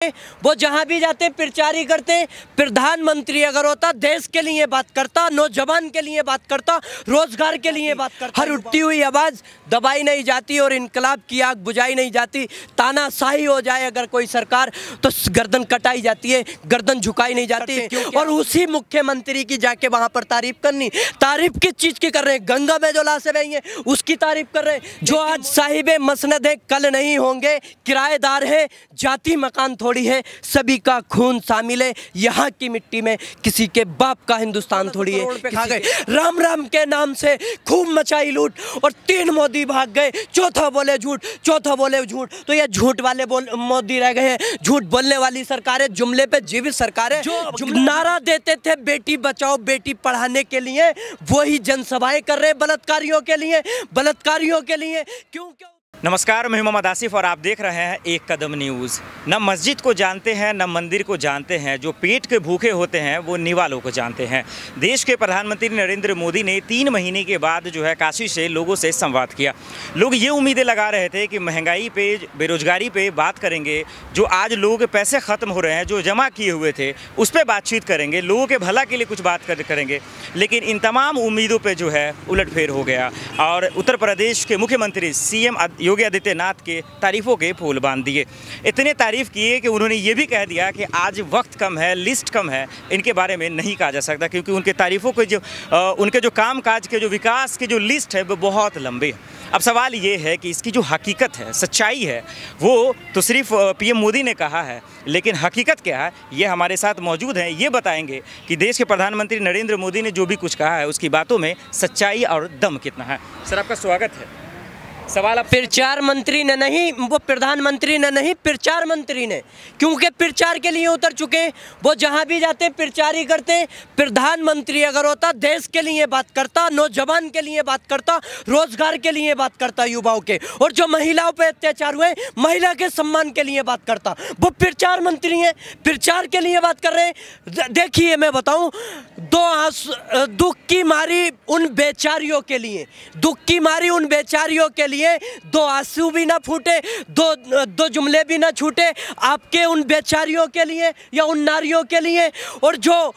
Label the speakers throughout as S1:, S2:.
S1: वो जहां भी जाते प्रचार ही करते। प्रधानमंत्री अगर होता देश के लिए बात करता, नौजवान के लिए बात करता, रोजगार के लिए बात करता। हर उठती हुई आवाज दबाई नहीं जाती और इनकलाब की आग बुझाई नहीं जाती। तानाशाही हो जाए अगर कोई सरकार तो गर्दन कटाई जाती है, गर्दन झुकाई नहीं जाती। और उसी मुख्यमंत्री की जाके वहां पर तारीफ करनी। तारीफ किस चीज की कर रहे हैं? गंगा में जो लाशें बही हैं उसकी तारीफ कर रहे हैं। जो आज साहिबे मसनद है कल नहीं होंगे, किराएदार है, जाति मकान थोड़ी है, सभी का खून शामिल है। यहाँ की मिट्टी में किसी के बाप का हिंदुस्तान थोड़ी है। खा गए राम राम के नाम से खूब मचाई लूट और 3 मोदी भाग गए। चौथा बोले झूठ, चौथा बोले झूठ। तो ये झूठ वाले मोदी रह गए हैं। झूठ बोलने वाली सरकार है, जुमले पे जीवित सरकार है। जो नारा देते थे बेटी बचाओ बेटी पढ़ाने के लिए, वही जनसभाएं कर रहे हैं बलात्कारियों के लिए, बलात्कारियों के लिए। क्यों?
S2: नमस्कार, मैं मोहम्मद आसिफ और आप देख रहे हैं एक कदम न्यूज़। न मस्जिद को जानते हैं न मंदिर को जानते हैं, जो पेट के भूखे होते हैं वो निवालों को जानते हैं। देश के प्रधानमंत्री नरेंद्र मोदी ने 3 महीने के बाद जो है काशी से लोगों से संवाद किया। लोग ये उम्मीदें लगा रहे थे कि महंगाई पे, बेरोजगारी पे बात करेंगे, जो आज लोगों के पैसे ख़त्म हो रहे हैं, जो जमा किए हुए थे उस पर बातचीत करेंगे, लोगों के भला के लिए कुछ बात करेंगे। लेकिन इन तमाम उम्मीदों पर जो है उलटफेर हो गया और उत्तर प्रदेश के मुख्यमंत्री सीएम योगी आदित्यनाथ के तारीफों के फूल बांध दिए। इतने तारीफ किए कि उन्होंने ये भी कह दिया कि आज वक्त कम है, लिस्ट कम है, इनके बारे में नहीं कहा जा सकता, क्योंकि उनके तारीफों के उनके जो कामकाज के, जो विकास के जो लिस्ट है वो बहुत लंबी है। अब सवाल ये है कि इसकी जो हकीकत है, सच्चाई है, वो तो सिर्फ पीएम मोदी ने कहा है, लेकिन हकीकत क्या है ये हमारे साथ मौजूद हैं। ये बताएंगे कि देश के प्रधानमंत्री नरेंद्र मोदी ने जो भी कुछ कहा है उसकी बातों में सच्चाई और दम कितना है। सर, आपका स्वागत है। सवाल अब
S1: प्रचार मंत्री ने नहीं, वो प्रधानमंत्री ने नहीं, प्रचार मंत्री ने, क्योंकि प्रचार के लिए उतर चुके। वो जहां भी जाते प्रचार ही करते। प्रधानमंत्री अगर होता देश के लिए बात करता, नौजवान के लिए बात करता, रोजगार के लिए बात करता, युवाओं के, और जो महिलाओं पे अत्याचार हुए महिला के सम्मान के लिए बात करता। वो प्रचार मंत्री हैं, प्रचार के लिए बात कर रहे हैं। देखिए मैं बताऊं, दुख की मारी उन बेचारियों के लिए, दुख की मारी उन बेचारियों के लिए 2 आंसू भी ना फूटे, दो जुमले भी ना छूटे आपके उन बेचारियों के लिए या उन नारियों के लिए। और जो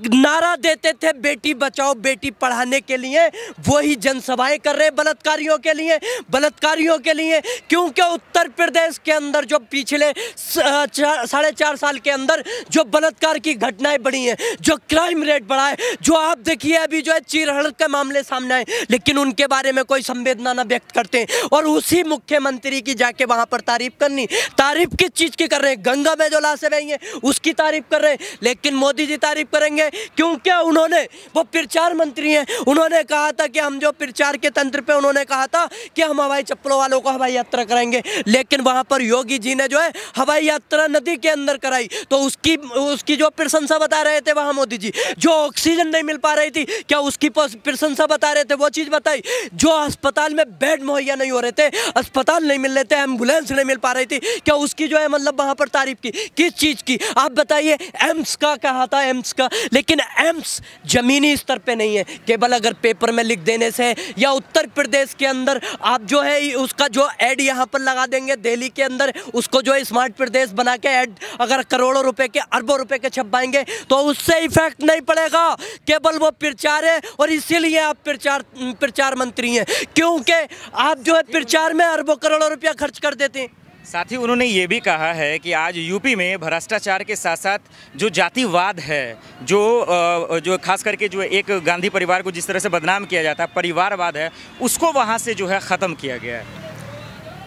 S1: नारा देते थे बेटी बचाओ बेटी पढ़ाने के लिए, वही जनसभाएं कर रहे बलात्कारियों के लिए, बलात्कारियों के लिए। क्योंकि उत्तर प्रदेश के अंदर जो पिछले 4.5 साल के अंदर जो बलात्कार की घटनाएं बढ़ी हैं, जो क्राइम रेट बढ़ा है, जो आप देखिए अभी जो है चीरहरण के मामले सामने आए, लेकिन उनके बारे में कोई संवेदना न व्यक्त करते हैं। और उसी मुख्यमंत्री की जाके वहां पर तारीफ करनी। तारीफ किस चीज की कर रहे हैं? गंगा में जो लाशें बही हैं उसकी तारीफ कर रहे हैं। लेकिन मोदी जी तारीफ करेंगे क्योंकि उन्होंने, वो प्रचार मंत्री हैं, उन्होंने कहा था कि हम जो प्रचार के तंत्र पे उन्होंने कहा था कि हम हवाई चप्पलों वालों को हवाई यात्रा कराएंगे। लेकिन वहां पर योगी जी ने जो है हवाई यात्रा नदी के अंदर कराई, तो उसकी जो प्रशंसा बता रहे थे वहां मोदी जी। जो ऑक्सीजन नहीं मिल पा रही थी, क्या उसकी प्रशंसा बता रहे थे? वो चीज बताई। जो अस्पताल में बेड मुहैया नहीं हो रहे थे, अस्पताल नहीं मिल रहे थे, एम्बुलेंस नहीं मिल पा रही थी, क्या उसकी जो है मतलब वहां पर तारीफ की? किस चीज की आप बताइए? एम्स का कहा था, एम्स का। लेकिन एम्स जमीनी स्तर पे नहीं है, केवल अगर पेपर में लिख देने से, या उत्तर प्रदेश के अंदर आप जो है उसका जो एड यहाँ पर लगा देंगे दिल्ली के अंदर, उसको जो है स्मार्ट प्रदेश बना के एड अगर करोड़ों रुपए के, अरबों रुपए के छपवाएंगे तो उससे इफेक्ट नहीं पड़ेगा। केवल वो प्रचार है और इसीलिए आप प्रचार मंत्री हैं, क्योंकि आप जो है प्रचार में अरबों करोड़ों रुपया खर्च कर देते हैं।
S2: साथ ही उन्होंने ये भी कहा है कि आज यूपी में भ्रष्टाचार के साथ साथ जो जातिवाद है, जो खास करके जो एक गांधी परिवार को जिस तरह से बदनाम किया जाता है, परिवारवाद है, उसको वहाँ से जो है ख़त्म किया गया है।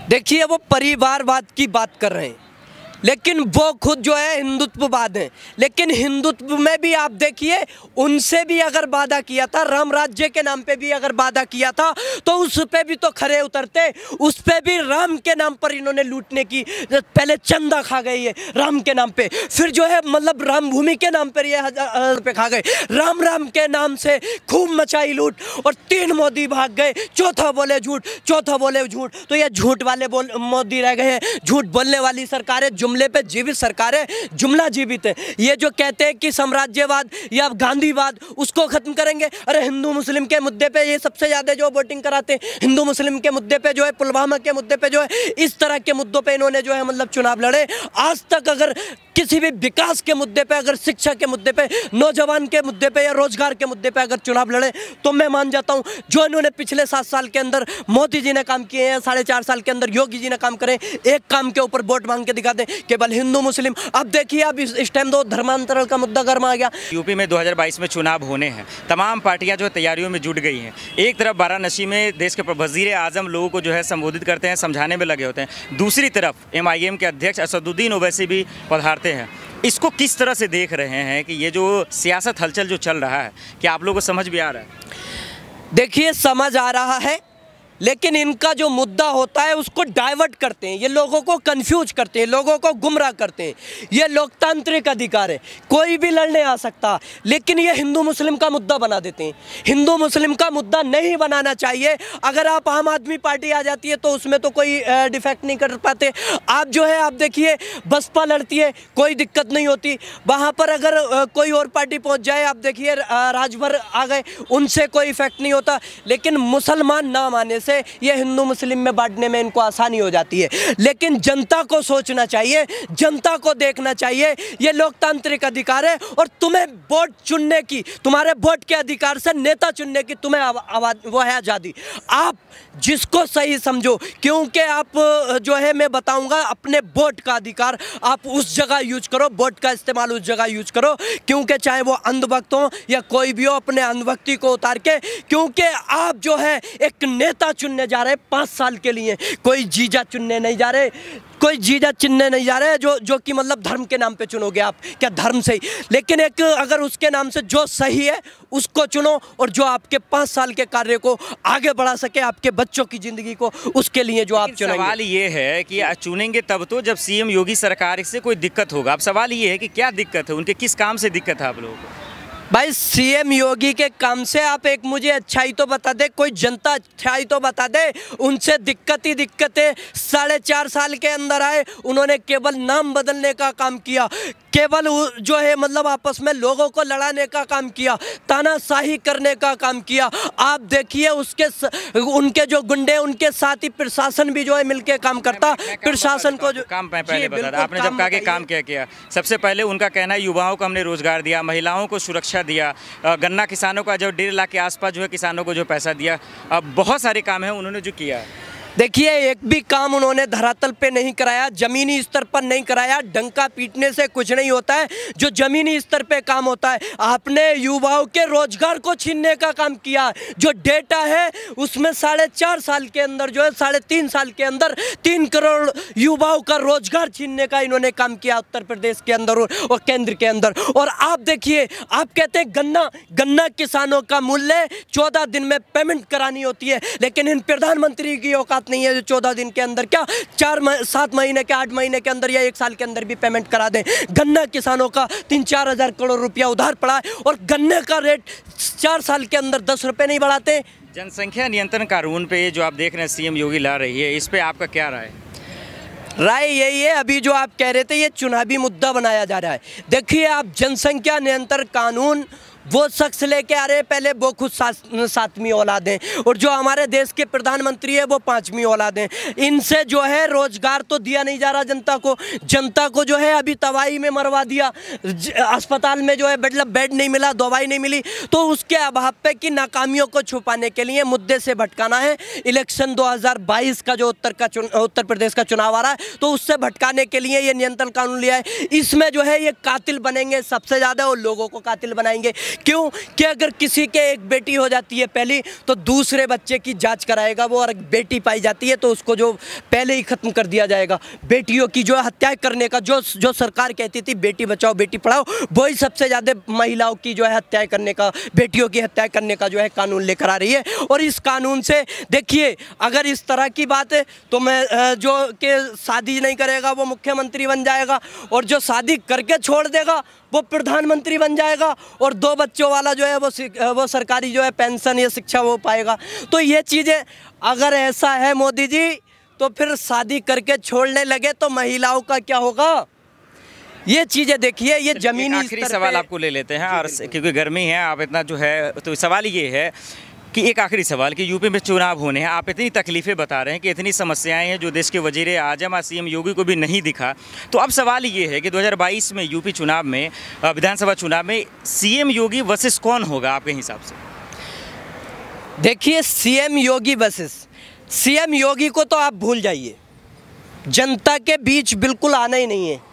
S1: देखिए वो परिवारवाद की बात कर रहे हैं, लेकिन वो खुद जो है हिंदुत्ववाद है। लेकिन हिंदुत्व में भी आप देखिए, उनसे भी अगर वादा किया था, राम राज्य के नाम पे भी अगर वादा किया था, तो उस पे भी तो खरे उतरते। उस पे भी राम के नाम पर इन्होंने लूटने की, पहले चंदा खा गई है राम के नाम पे, फिर जो है मतलब राम भूमि के नाम पर ये 1000 रुपये खा गए। राम के नाम से खूब मचाई लूट और 3 मोदी भाग गए। चौथा बोले झूठ, चौथा बोले झूठ। तो ये झूठ वाले मोदी रह गए हैं, झूठ बोलने वाली सरकार है, जुमले पे जीवित सरकार है, जुमला जीवित है। ये जो कहते हैं कि साम्राज्यवाद या गांधीवाद, उसको खत्म करेंगे। अरे हिंदू मुस्लिम के मुद्दे पे ये सबसे ज़्यादा जो वोटिंग कराते हैं, हिंदू मुस्लिम के मुद्दे पे जो है, पुलवामा के मुद्दे पे जो है, इस तरह के मुद्दों पे इन्होंने जो है मतलब चुनाव लड़े। आज तक अगर किसी भी विकास के मुद्दे पे, अगर शिक्षा के मुद्दे पे, नौजवान के मुद्दे पे या रोजगार के मुद्दे पे अगर चुनाव लड़े तो मैं मान जाता हूं जो इन्होंने पिछले 7 साल के अंदर मोदी जी ने काम किए हैं, 4.5 साल के अंदर योगी जी ने काम करे, एक काम के ऊपर वोट मांग के दिखा दें, केवल हिंदू मुस्लिम। अब देखिए, अब इस टाइम तो धर्मांतरण का मुद्दा गर्मा आ गया।
S2: यूपी में 2022 में चुनाव होने हैं, तमाम पार्टियां जो है तैयारियों में जुट गई हैं। एक तरफ वाराणसी में देश के वजीर आजम लोगों को जो है संबोधित करते हैं, समझाने में लगे होते हैं, दूसरी तरफ MIM के अध्यक्ष असदुद्दीन ओवैसी भी पधारते हैं। इसको किस तरह से देख रहे हैं कि ये जो सियासत हलचल जो चल रहा है, क्या आप लोगों को समझ भी आ रहा है?
S1: देखिए, समझ आ रहा है, लेकिन इनका जो मुद्दा होता है उसको डाइवर्ट करते हैं, ये लोगों को कंफ्यूज करते हैं, लोगों को गुमराह करते हैं। ये लोकतांत्रिक अधिकार है, कोई भी लड़ने आ सकता, लेकिन ये हिंदू मुस्लिम का मुद्दा बना देते हैं। हिंदू मुस्लिम का मुद्दा नहीं बनाना चाहिए। अगर आप आम आदमी पार्टी आ जाती है तो उसमें तो कोई डिफेक्ट नहीं कर पाते। आप जो है, आप देखिए बसपा लड़ती है, कोई दिक्कत नहीं होती। वहाँ पर अगर कोई और पार्टी पहुँच जाए, आप देखिए राजभर आ गए, उनसे कोई इफेक्ट नहीं होता। लेकिन मुसलमान ना माने से ये हिंदू मुस्लिम में बांटने में इनको आसानी हो जाती है। लेकिन जनता को सोचना चाहिए, जनता को देखना चाहिए, ये लोकतांत्रिक अधिकार है और तुम्हें वोट चुनने की, तुम्हारे वोट के अधिकार से नेता चुनने की तुम्हें आवाज वो है आज़ादी। आप जिसको सही समझो, क्योंकि आप जो है, मैं बताऊंगा, अपने वोट का अधिकार आप उस जगह यूज करो, वोट का इस्तेमाल उस जगह यूज करो, क्योंकि चाहे वो अंधभक्त हो या कोई भी हो, अपने अंधभक्ति को उतार के, क्योंकि आप जो है एक नेता चुनने जा रहे 5 साल के लिए, कोई जीजा चुनने नहीं जा रहे, कोई जीजा चुनने नहीं जा रहे जो कि मतलब धर्म के नाम पे चुनोगे आप, क्या धर्म से ही, लेकिन एक अगर उसके नाम से जो सही है उसको चुनो और जो आपके 5 साल के कार्य को आगे बढ़ा सके, आपके बच्चों की जिंदगी को, उसके लिए जो आप चुनेंगे।
S2: सवाल ये है कि चुनेंगे तब तो जब CM योगी सरकार से कोई दिक्कत होगा। अब सवाल ये है कि क्या दिक्कत है, उनके किस काम से दिक्कत है आप लोगों को?
S1: भाई, CM योगी के काम से आप एक मुझे अच्छाई तो बता दे, कोई जनता अच्छाई तो बता दे। उनसे दिक्कत ही दिक्कत है। 4.5 साल के अंदर आए, उन्होंने केवल नाम बदलने का काम किया, केवल जो है मतलब आपस में लोगों को लड़ाने का काम किया, तानाशाही करने का काम किया। आप देखिए उनके जो गुंडे, उनके साथ ही प्रशासन भी जो है मिलके काम करता। प्रशासन को जो
S2: काम पहले बता, आपने जब कहा कि काम क्या किया, सबसे पहले उनका कहना है युवाओं को हमने रोजगार दिया, महिलाओं को सुरक्षा दिया, गन्ना किसानों का जो 1.5 लाख के आसपास जो है किसानों को जो पैसा दिया, अब बहुत सारे काम है उन्होंने जो किया।
S1: देखिए, एक भी काम उन्होंने धरातल पे नहीं कराया, जमीनी स्तर पर नहीं कराया। डंका पीटने से कुछ नहीं होता है, जो जमीनी स्तर पे काम होता है। आपने युवाओं के रोजगार को छीनने का काम किया। जो डेटा है उसमें 4.5 साल के अंदर जो है, 3.5 साल के अंदर 3 करोड़ युवाओं का रोजगार छीनने का इन्होंने काम किया उत्तर प्रदेश के अंदर और केंद्र के अंदर। और आप देखिए, आप कहते हैं गन्ना किसानों का मूल्य 14 दिन में पेमेंट करानी होती है, लेकिन इन प्रधानमंत्री की औकात नहीं है जो 14 दिन के अंदर, क्या 7 महीने के 8 महीने के अंदर या 1 साल के अंदर भी पेमेंट करा दें। गन्ना किसानों का 3-4 हज़ार करोड़ रुपया उधार पड़ा है और गन्ने का रेट 4 साल के अंदर 10 रुपये नहीं बढ़ाते।
S2: जनसंख्या नियंत्रण कानून पे जो आप देख रहे हैं CM योगी ला रही है, इस पे आपका क्या राय है?
S1: राय यही है, अभी जो आप कह रहे थे ये चुनावी मुद्दा बनाया जा रहा है। देखिए, आप जनसंख्या नियंत्रण कानून वो शख्स लेके आ रहे हैं, पहले वो खुद 7वीं औलाद हैं और जो हमारे देश के प्रधानमंत्री है वो 5वीं औलाद हैं। इनसे जो है रोजगार तो दिया नहीं जा रहा जनता को जो है अभी तबाही में मरवा दिया। अस्पताल में जो है बेड नहीं मिला, दवाई नहीं मिली, तो उसके अभाव पे की नाकामियों को छुपाने के लिए मुद्दे से भटकाना है। इलेक्शन 2022 का जो उत्तर प्रदेश का चुनाव आ रहा है, तो उससे भटकाने के लिए ये नियंत्रण कानून लिया है। इसमें जो है ये कातिल बनेंगे सबसे ज़्यादा और लोगों को कातिल बनाएंगे। क्यों कि अगर किसी के एक बेटी हो जाती है पहली, तो दूसरे बच्चे की जांच कराएगा वो, और बेटी पाई जाती है तो उसको जो पहले ही खत्म कर दिया जाएगा। बेटियों की जो हत्या करने का जो सरकार कहती थी बेटी बचाओ बेटी पढ़ाओ, वही सबसे ज़्यादा महिलाओं की जो है हत्या करने का, बेटियों की हत्या करने का जो है कानून लेकर आ रही है। और इस कानून से देखिए, अगर इस तरह की बात है तो मैं जो कि शादी नहीं करेगा वो मुख्यमंत्री बन जाएगा, और जो शादी करके छोड़ देगा वो प्रधानमंत्री बन जाएगा, और 2 बच्चों वाला जो है वो सरकारी जो है पेंशन या शिक्षा वो पाएगा। तो ये चीज़ें अगर ऐसा है मोदी जी, तो फिर शादी करके छोड़ने लगे तो महिलाओं का क्या होगा? ये चीज़ें देखिए, ये जमीनी
S2: आखिरी सवाल आपको ले लेते हैं, और क्योंकि गर्मी है, आप इतना जो है, तो सवाल ये है कि एक आखिरी सवाल कि यूपी में चुनाव होने हैं, आप इतनी तकलीफ़ें बता रहे हैं कि इतनी समस्याएं हैं जो देश के वजीर आजम और सीएम योगी को भी नहीं दिखा, तो अब सवाल ये है कि 2022 में यूपी चुनाव में, विधानसभा चुनाव में सीएम योगी वर्सेस कौन होगा आपके हिसाब से?
S1: देखिए, सीएम योगी वर्सेस सीएम योगी को तो आप भूल जाइए, जनता के बीच बिल्कुल आना ही नहीं है।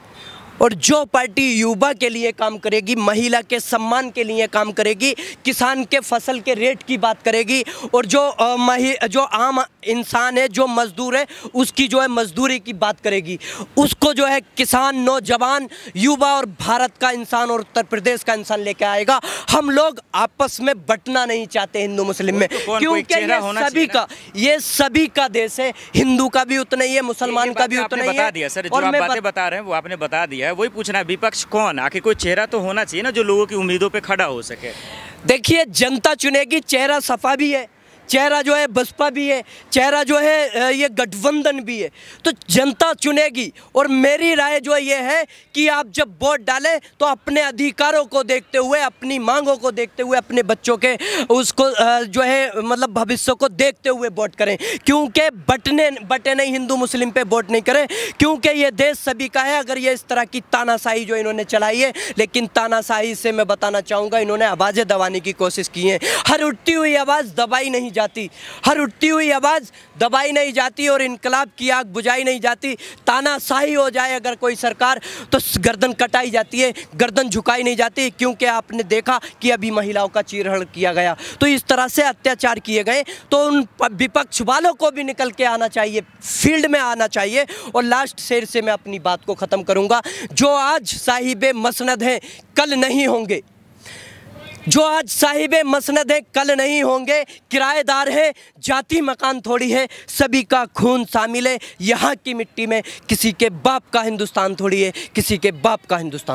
S1: और जो पार्टी युवा के लिए काम करेगी, महिला के सम्मान के लिए काम करेगी, किसान के फसल के रेट की बात करेगी, और जो आम इंसान है, जो मजदूर है, उसकी जो है मजदूरी की बात करेगी, उसको जो है किसान, नौजवान, युवा और भारत का इंसान और उत्तर प्रदेश का इंसान लेके आएगा। हम लोग आपस में बंटना नहीं चाहते हिंदू मुस्लिम में, क्योंकि ये सभी का देश है। हिंदू का भी उतना ही है, मुसलमान का भी उतना ही है।
S2: बता दिया सर, जो आप बातें बता रहे हैं वो आपने बता दिया है। वही पूछना है, विपक्ष कौन? आखिर कोई चेहरा तो होना चाहिए ना जो लोगों की उम्मीदों पे खड़ा हो सके।
S1: देखिए, जनता चुनेगी, चेहरा सपा भी है, चेहरा जो है बसपा भी है, चेहरा जो है ये गठबंधन भी है, तो जनता चुनेगी। और मेरी राय जो ये है कि आप जब वोट डालें तो अपने अधिकारों को देखते हुए, अपनी मांगों को देखते हुए, अपने बच्चों के उसको जो है मतलब भविष्य को देखते हुए वोट करें, क्योंकि बटे नहीं, हिंदू मुस्लिम पे वोट नहीं करें, क्योंकि ये देश सभी का है। अगर ये इस तरह की तानाशाही जो इन्होंने चलाई है, लेकिन तानाशाही से मैं बताना चाहूँगा, इन्होंने आवाज़ें दबाने की कोशिश की हैं। हर उठती हुई आवाज़ दबाई नहीं जाती, हर उठती हुई आवाज़ दबाई नहीं जाती, और इनकलाब की आग बुझाई नहीं जाती। तानाशाही हो जाए अगर कोई सरकार तो गर्दन कटाई जाती है, गर्दन झुकाई नहीं जाती, क्योंकि आपने देखा कि अभी महिलाओं का चीरहरण किया गया, तो इस तरह से अत्याचार किए गए। तो उन विपक्ष वालों को भी निकल के आना चाहिए, फील्ड में आना चाहिए। और लास्ट शेर से मैं अपनी बात को ख़त्म करूँगा, जो आज साहिबे मसनद हैं कल नहीं होंगे, जो आज साहिबे मसनद है कल नहीं होंगे, किराएदार है, जाति मकान थोड़ी है, सभी का खून शामिल है यहाँ की मिट्टी में। किसी के बाप का हिंदुस्तान थोड़ी है, किसी के बाप का हिंदुस्तान।